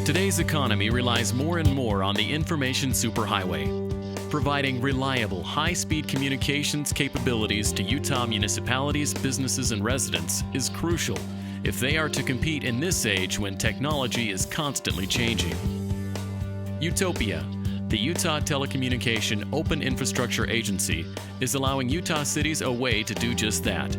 Today's economy relies more and more on the information superhighway. Providing reliable, high-speed communications capabilities to Utah municipalities, businesses, and residents is crucial if they are to compete in this age when technology is constantly changing. UTOPIA, the Utah Telecommunication Open Infrastructure Agency, is allowing Utah cities a way to do just that: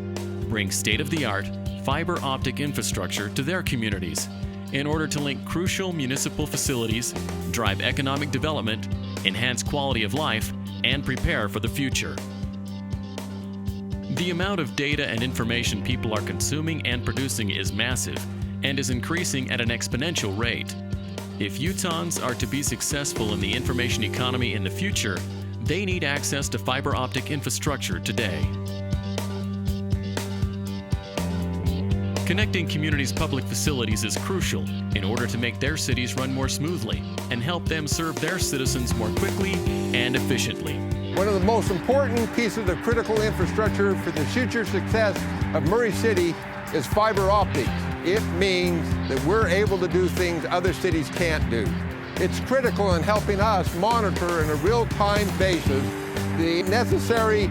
bring state-of-the-art, fiber optic infrastructure to their communities in order to link crucial municipal facilities, drive economic development, enhance quality of life, and prepare for the future. The amount of data and information people are consuming and producing is massive and is increasing at an exponential rate. If Utahns are to be successful in the information economy in the future, they need access to fiber optic infrastructure today. Connecting communities' public facilities is crucial in order to make their cities run more smoothly and help them serve their citizens more quickly and efficiently. One of the most important pieces of critical infrastructure for the future success of Murray City is fiber optics. It means that we're able to do things other cities can't do. It's critical in helping us monitor on a real-time basis the necessary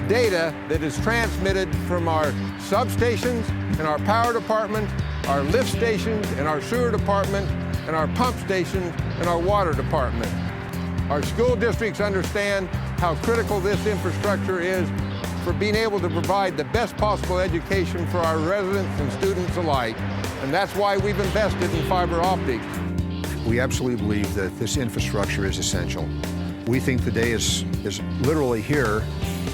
data that is transmitted from our substations and our power department, our lift stations and our sewer department, and our pump stations and our water department. Our school districts understand how critical this infrastructure is for being able to provide the best possible education for our residents and students alike, and that's why we've invested in fiber optics. We absolutely believe that this infrastructure is essential. We think the day is literally here,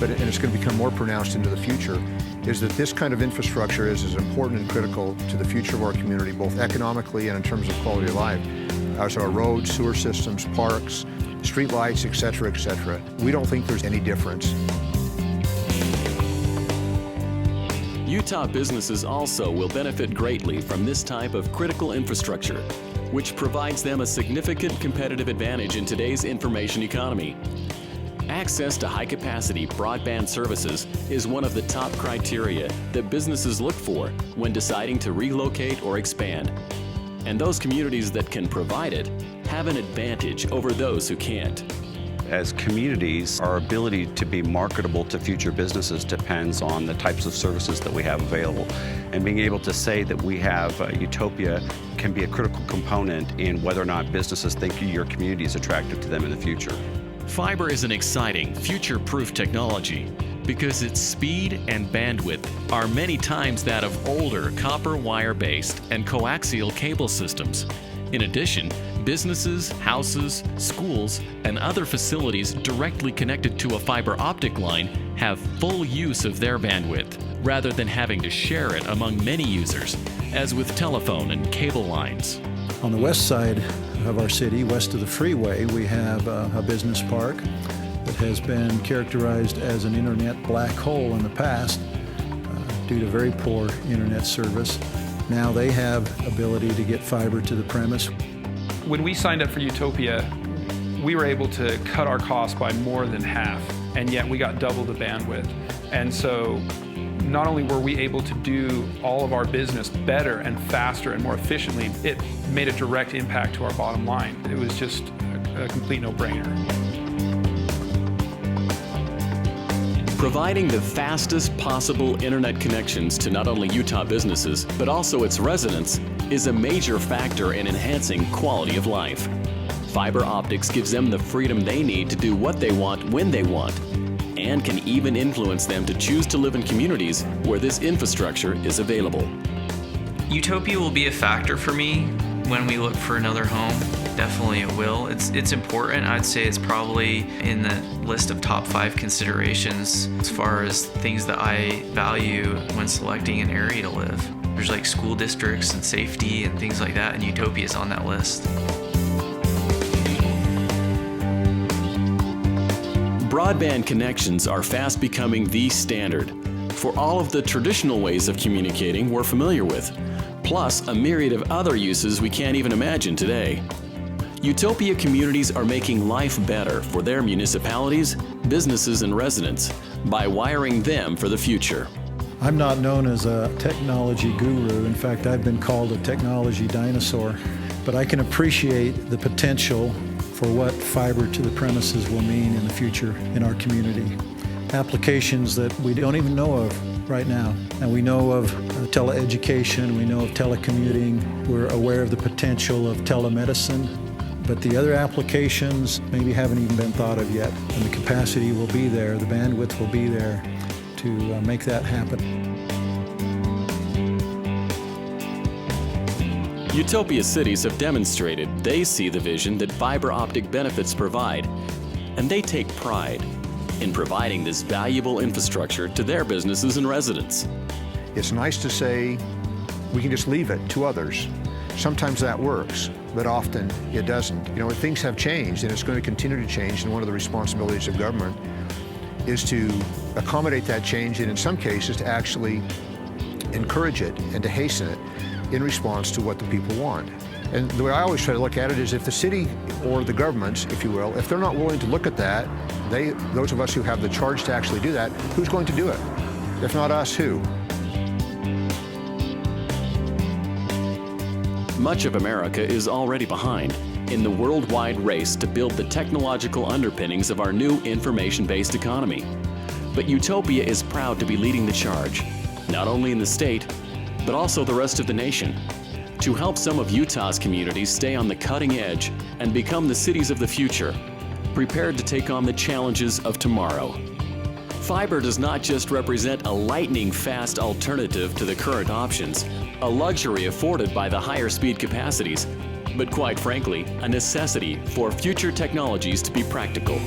and it's going to become more pronounced into the future, is that this kind of infrastructure is as important and critical to the future of our community, both economically and in terms of quality of life, as our roads, sewer systems, parks, street lights, et cetera, et cetera. We don't think there's any difference. Utah businesses also will benefit greatly from this type of critical infrastructure, which provides them a significant competitive advantage in today's information economy. Access to high-capacity broadband services is one of the top criteria that businesses look for when deciding to relocate or expand. And those communities that can provide it have an advantage over those who can't. As communities, our ability to be marketable to future businesses depends on the types of services that we have available. And being able to say that we have UTOPIA can be a critical component in whether or not businesses think your community is attractive to them in the future. Fiber is an exciting, future-proof technology because its speed and bandwidth are many times that of older copper wire-based and coaxial cable systems. In addition, businesses, houses, schools, and other facilities directly connected to a fiber optic line have full use of their bandwidth, rather than having to share it among many users, as with telephone and cable lines. On the west side of our city, west of the freeway, we have a business park that has been characterized as an internet black hole in the past due to very poor internet service. Now they have ability to get fiber to the premise. When we signed up for UTOPIA, we were able to cut our costs by more than half, and yet we got double the bandwidth. And so not only were we able to do all of our business better and faster and more efficiently, it made a direct impact to our bottom line. It was just a complete no-brainer. Providing the fastest possible internet connections to not only Utah businesses, but also its residents, is a major factor in enhancing quality of life. Fiber optics gives them the freedom they need to do what they want when they want, and can even influence them to choose to live in communities where this infrastructure is available. UTOPIA will be a factor for me when we look for another home. Definitely it will. It's important. I'd say it's probably in the list of top 5 considerations as far as things that I value when selecting an area to live. There's like school districts and safety and things like that, and UTOPIA is on that list. Broadband connections are fast becoming the standard for all of the traditional ways of communicating we're familiar with, plus a myriad of other uses we can't even imagine today. UTOPIA communities are making life better for their municipalities, businesses, and residents by wiring them for the future. I'm not known as a technology guru. In fact, I've been called a technology dinosaur. but I can appreciate the potential for what fiber to the premises will mean in the future in our community. Applications that we don't even know of right now. And we know of teleeducation, we know of telecommuting, we're aware of the potential of telemedicine, but the other applications maybe haven't even been thought of yet. And the capacity will be there, the bandwidth will be there to make that happen. Utopia cities have demonstrated they see the vision that fiber optic benefits provide, and they take pride in providing this valuable infrastructure to their businesses and residents. It's nice to say we can just leave it to others. Sometimes that works, but often it doesn't. You know, things have changed, and it's going to continue to change, and one of the responsibilities of government is to accommodate that change, and in some cases to actually encourage it and to hasten it in response to what the people want. And the way I always try to look at it is if the city or the governments, if you will, if they're not willing to look at that, those of us who have the charge to actually do that, who's going to do it? If not us, who? Much of America is already behind in the worldwide race to build the technological underpinnings of our new information-based economy. But Utopia is proud to be leading the charge, not only in the state, but also the rest of the nation, to help some of Utah's communities stay on the cutting edge and become the cities of the future, prepared to take on the challenges of tomorrow. Fiber does not just represent a lightning-fast alternative to the current options, a luxury afforded by the higher speed capacities, but quite frankly, a necessity for future technologies to be practical.